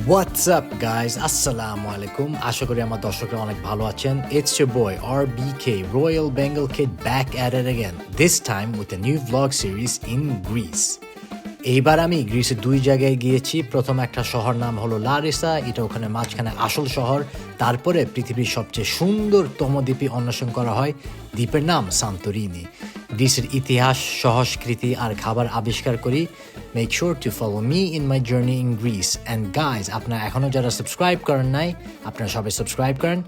What's up guys? Assalamu alaikum. আশা করি আমার দর্শকরা অনেক ভালো আছেন. It's your boy RBK Royal Bengal Kid back at it again. This time with a new vlog series in Greece. এইবার আমি গ্রিসের দুই জায়গায় গিয়েছি. প্রথম একটা শহর নাম হলো লারিসা, এটা ওখানে মাঝখানে আসল শহর. তারপরে পৃথিবীর সবচেয়ে সুন্দরতম দ্বীপে অন্বেষণ করা হয়, দ্বীপের নাম সান্তোরিনি. গ্রিসের ইতিহাস, সংস্কৃতি আর খাবার আবিষ্কার করি. Make sure to follow me in my journey in Greece. And guys, আপনারা এখনও যারা সাবস্ক্রাইব করেন নাই, আপনারা সবাই সাবস্ক্রাইব করেন.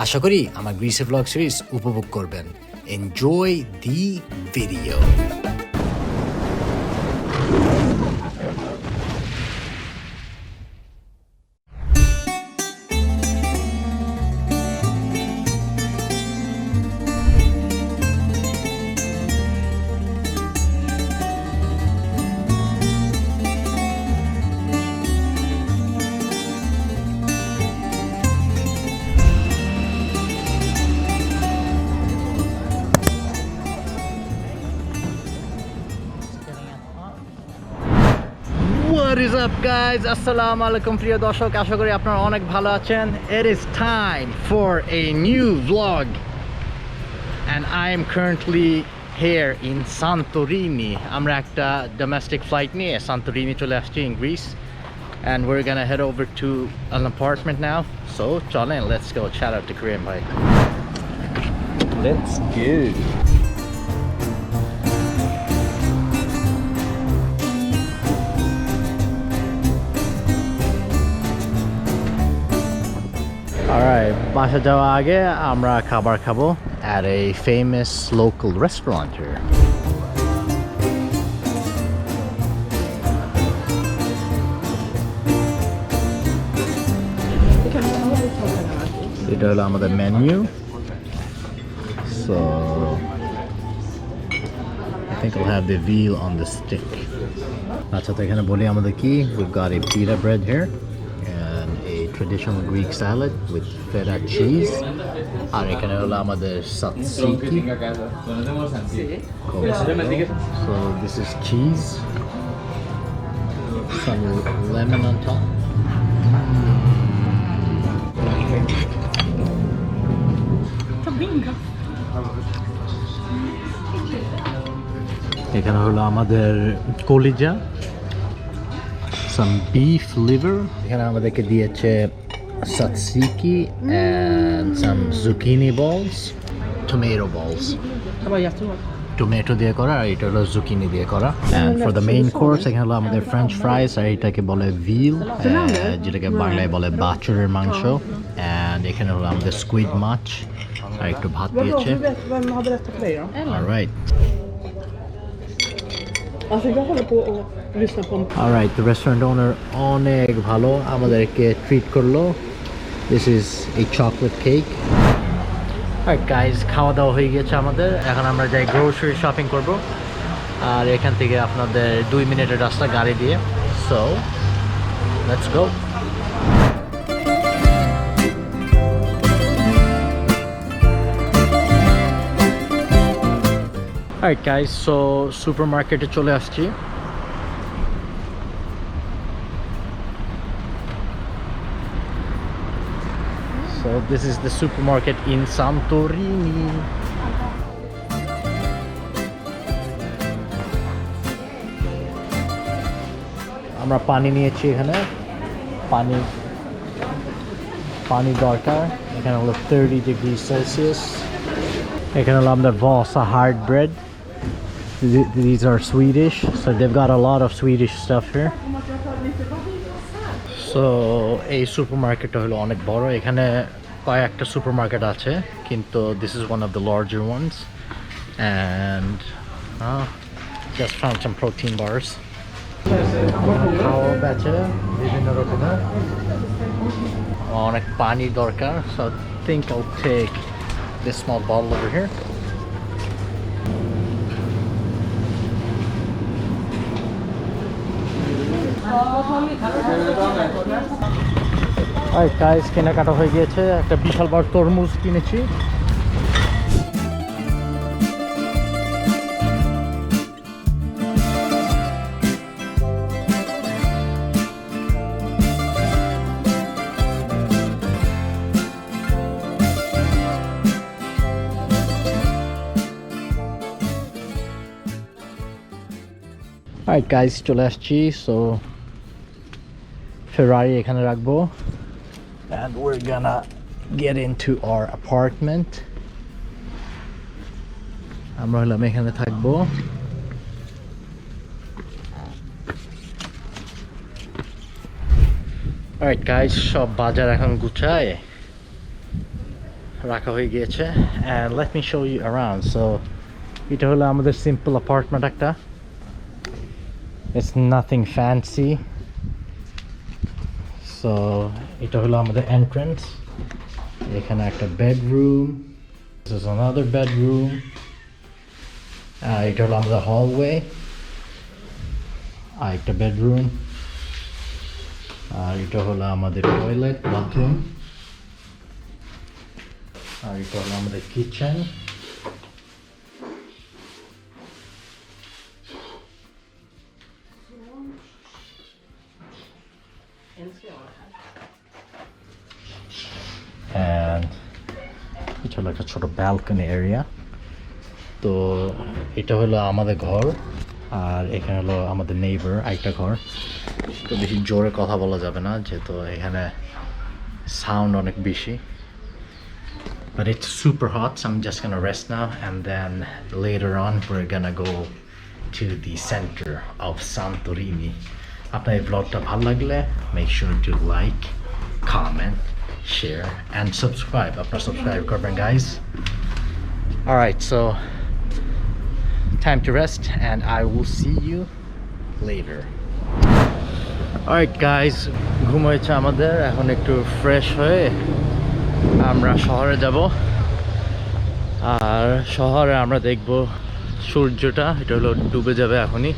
আশা করি আমার গ্রিসের ব্লগ সিরিজ উপভোগ করবেন. Enjoy the video. What is up guys? Assalamu alaikum প্রিয় দর্শক, আশা করি আপনারা অনেক ভালো আছেন. It is time for a new vlog and I am currently here in Santorini. আমরা একটা domestic flight নিয়ে Santorini চলে আসছি in Greece and we're gonna head over to an apartment now. So চলেন, let's go. Shout out to Korean bhai. Let's go. Alright, বাসা যাওয়ার আগে আমরা খাবার খাবো at a famous local restaurant here. এটা হলো আমাদের menu. So I think I'll have the veal on the stick. আচ্ছা, তো এখানে বলি আমাদের কি, we've got a pita bread here. Traditional Greek salad with feta cheese. আর এখানে হলো আমাদের tzatziki. So this is cheese. Some lemon on top. এখানে হলো আমাদের কলিজা, some beef liver. এখানে আমাদেরকে দিয়েছে tzatziki and some zucchini balls, tomato balls. Tomato দিয়ে করা, আর এটা হলো জুকিনি দিয়ে করা. And for the main course এখানে হলো আমাদের ফ্রেঞ্চ ফ্রাইস, আর এটাকে বলে veal, যেটাকে বাংলায় বলে বাছুরের মাংস. And এখানে হলো আমাদের স্কুইড মাছ, আর একটু ভাত দিয়েছে. Alright. Alright, the restaurant owner অনেক ভালো, আমাদেরকে ট্রিট করলো. This is a chocolate cake. Alright guys, খাওয়া দাওয়া হয়ে গেছে আমাদের. এখন আমরা যাই গ্রোসারি শপিং করব, আর এখান থেকে আপনাদের 2 মিনিটের রাস্তা গাড়ি দিয়ে. So let's go. Alright guys, so সুপারমার্কেটে চলে আসছি. So this is the supermarket in Santorini. আমরা পানি নিয়েছি এখানে. পানি দরকার. এখানে হলো 30 degrees Celsius. এখানে হলো আমাদের Vasa hard bread. These are Swedish, so they've got a lot of Swedish stuff here. So এই সুপারমার্কেটটা হলো অনেক বড়. এখানে কয়েকটা সুপারমার্কেট আছে, কিন্তু this is one of the larger ones. And just found some protein bars. খাওয়া বেচে বিভিন্ন রকমের. অনেক পানি দরকার, so I think I'll take this small bottle over here. Alright guys, কেনাকাটা হয়ে গিয়েছে. একটা বিশাল বড় তরমুজ কিনেছি. Alright guys, চলে আসছি, so Ferrari এখানে রাখবো and we're gonna get into our apartment. আমরা হলাম এখানে থাকবো। Alright guys, সব বাজার এখন গুছায় রাখা হয়ে গিয়েছে and let me show you around. So এটা হলো আমাদের simple apartment একটা, it's nothing fancy. So এটা হলো আমাদের entrance, এখানে একটা bedroom, this is another bedroom, এটা হলো আমাদের hallway, একটা bedroom, আর এটা হলো আমাদের toilet bathroom, আর এটা হলো আমাদের kitchen. And এটা হলো একটা ছোট balcony area. তো এটা হলো আমাদের ঘর, আর এখানে হলো আমাদের নেইবার আরেকটা ঘর। তো বেশি জোরে কথা বলা যাবে না যেহেতু এখানে সাউন্ড অনেক বেশি, but it's super hot, so I'm just gonna rest now and then later on we're gonna go to the center of Santorini. আপনার এই vlogটা ভালো লাগলে make sure to like, comment, share and subscribe. আপনারা subscribe করবেন guys. Alright, so time to rest and I will see you later. Alright guys, ঘুম হয়েছে আমাদের, এখন একটু ফ্রেশ হয়ে আমরা শহরে যাব, আর শহরে আমরা দেখব সূর্যটা, এটা হলো ডুবে যাবে এখনই।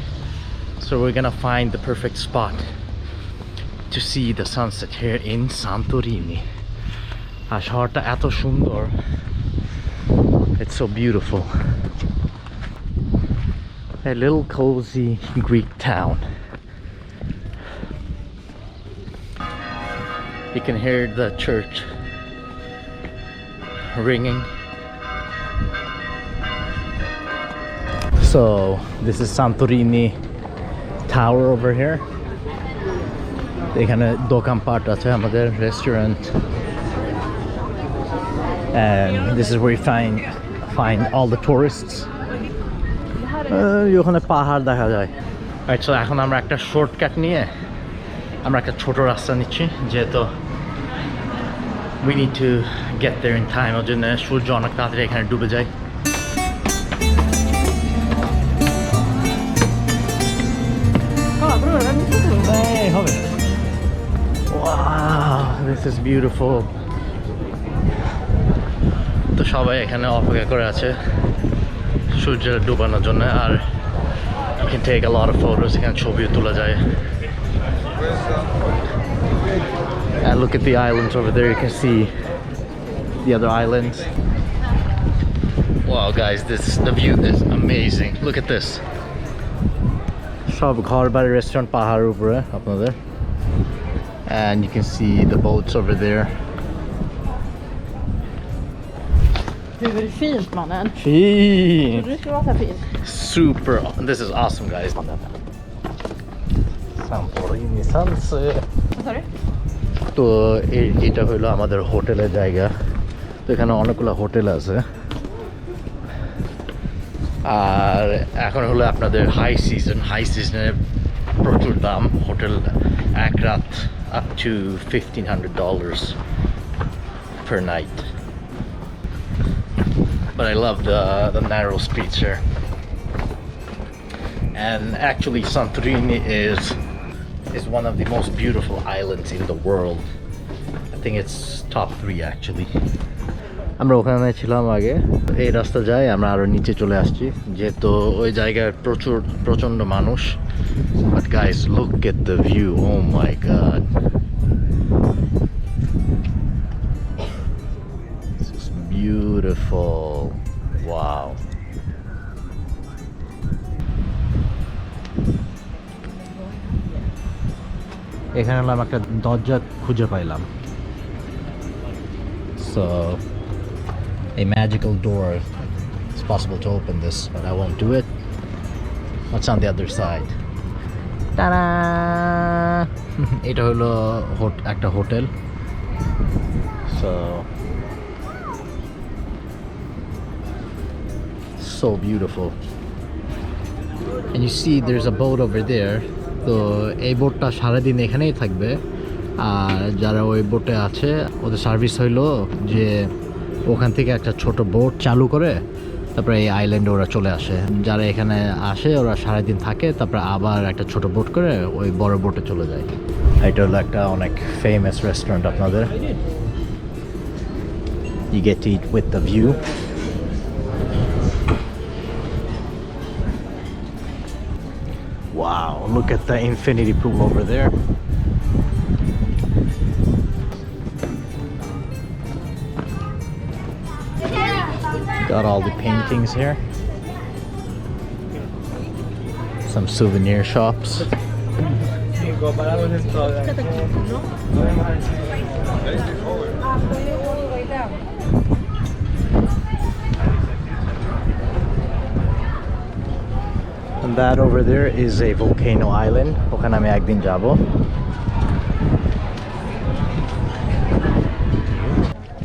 So we're gonna find the perfect spot to see the sunset here in Santorini. আর শহরটা এত সুন্দর, it's so beautiful. A little cozy Greek town. You can hear the church ringing. So this is Santorini Tower over here. এখানে দোকানপাট আছে, আমাদের restaurant, and this is where you find all the tourists. ওখানে পাহাড় দেখা যায়। Alright, so এখন আমরা একটা শর্টকাট নিয়ে আমরা একটা ছোট রাস্তা নিচ্ছি, যেহেতু we need to get there in time, ওর জন্য সূর্য অনেক তাড়াতাড়ি এখানে ডুবে যায়। Wow, this is beautiful. তো সবাই এখানে অপেক্ষা করে আছে সূর্য ডুবানোর জন্য, আর you can take a lot of photos, এখানে ছবিও তোলা যায়। And look at the islands over there, you can see the other islands. Wow guys, the view is amazing. Look at this. সব ঘর বাড়ি রেস্টুরেন্ট পাহাড়ের উপরে আপনাদের, and you can see the boats over there. Hur fint mannen. Fint. Du ska vara så fin. Super. This is awesome guys. Santorini sunset. Vad sa du? তো এটা হলো আমাদের হোটেলের জায়গা, তো এখানে অনেকগুলো হোটেল আছে, আর এখন হলো আপনাদের হাই সিজনে প্রচুর দাম, হোটেল এক রাত up to $1,500 per night. But I love the narrow streets here. And actually Santorini is one of the most beautiful islands in the world. I think it's top 3 actually. আমরা ওখানে ছিলাম আগে, এই রাস্তা যায় আমরা আরো নিচে চলে আসছি যেহেতু ওই জায়গায় প্রচন্ড মানুষ। But guys, look at the view. Oh my god, this is beautiful. Wow. এখানে আমরা একটা দরজা খুঁজে পাইলাম, so a magical door. It's possible to open this, but I won't do it. What's on the other side? টানা এটা হলো একটা hotel so beautiful and you see there's a boat over there তো এই বোটটা সারাদিন এখানেই থাকবে আর যারা ওই বোটে আছে ওদের সার্ভিস হইলো যে ওখান থেকে একটা ছোট বোট চালু করে তারপরে এই আইল্যান্ডে ওরা চলে আসে যারা এখানে আসে ওরা সারাদিন থাকে তারপরে আবার একটা ছোট বোট করে ওই বড় বোটে চলে যায় এটা হলো একটা অনেক ফেমাস রেস্টুরেন্ট আপনাদের you get to eat with the view wow look at the infinity pool over there got all the paintings here some souvenir shops and that over there is a volcano island ওখানে আমি একদিন যাব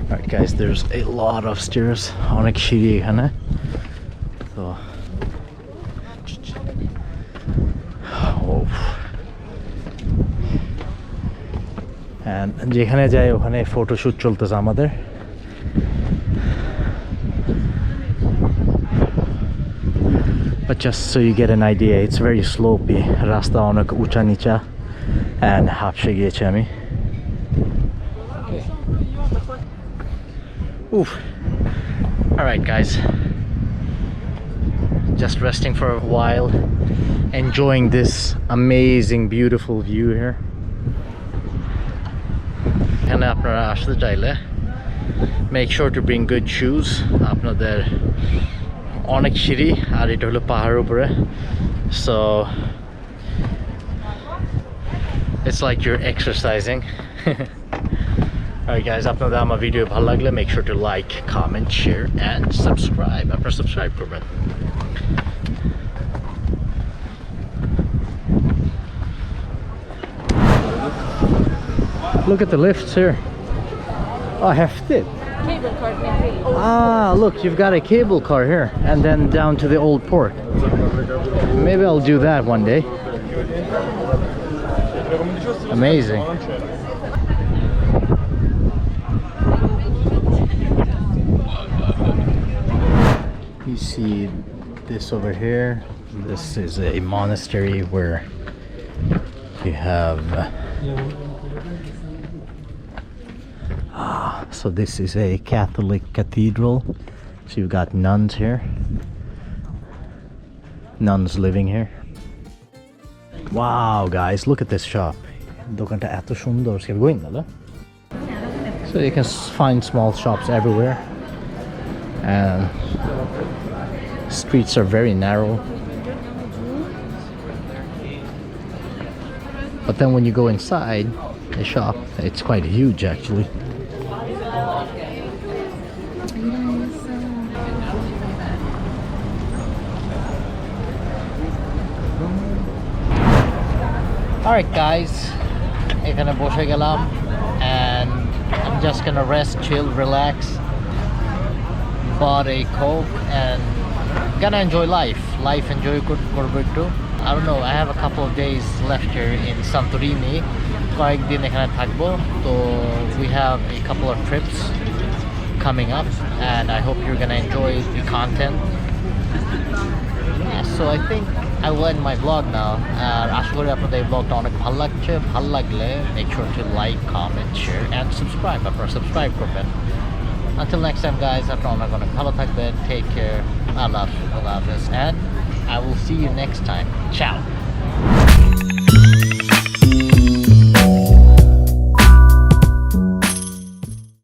alright guys there's a lot of stairs অনেক সিঁড়ি এখানে তো and যেখানে যাই ওখানে ফটোশুট চলতেছে আমাদের but just so you get an idea it's very slopey রাস্তা অনেক উঁচা নিচা and হাঁপসে গিয়েছে আমি oof alright guys just resting for a while enjoying this amazing beautiful view here এখানে আপনারা আসতে চাইলে make sure to bring good shoes আপনাদের অনেক সিঁড়ি আর এটা হলো পাহাড়ের উপরে so it's like you're exercising alright guys আপনাদের আমার ভিডিও ভালো লাগলে make sure to like comment share and subscribe আপনারা subscribe করবেন look at the lifts here oh häftigt Cable car maybe. ah look you've got a cable car here and then down to the old port maybe I'll do that one day amazing you see this over here this is a monastery where you have so this is a Catholic cathedral so you've got nuns here nuns living here wow guys look at this shop দোকানটা এত সুন্দর ska vi gå in eller so you can find small shops everywhere and streets are very narrow but then when you go inside the shop it's quite huge actually alright guys এখানে বসে গেলাম and I'm just gonna rest chill relax bought a coke and gonna enjoy life enjoy করব একটু I don't know I have a couple of days left here in Santorini কয়েকদিন এখানে থাকবো তো we have a couple of trips coming up and I hope you're gonna enjoy the content yeah, so I think I will end my vlog now আর আশা করি আপনাদের এই vlogটা অনেক ভালো লাগছে ভালো লাগলে make sure to like comment share and subscribe আপনারা subscribe করবেন until next time guys আপনারা অনেক ভালো থাকবেন take care আল্লাহ হাফেজ and I will see you next time ciao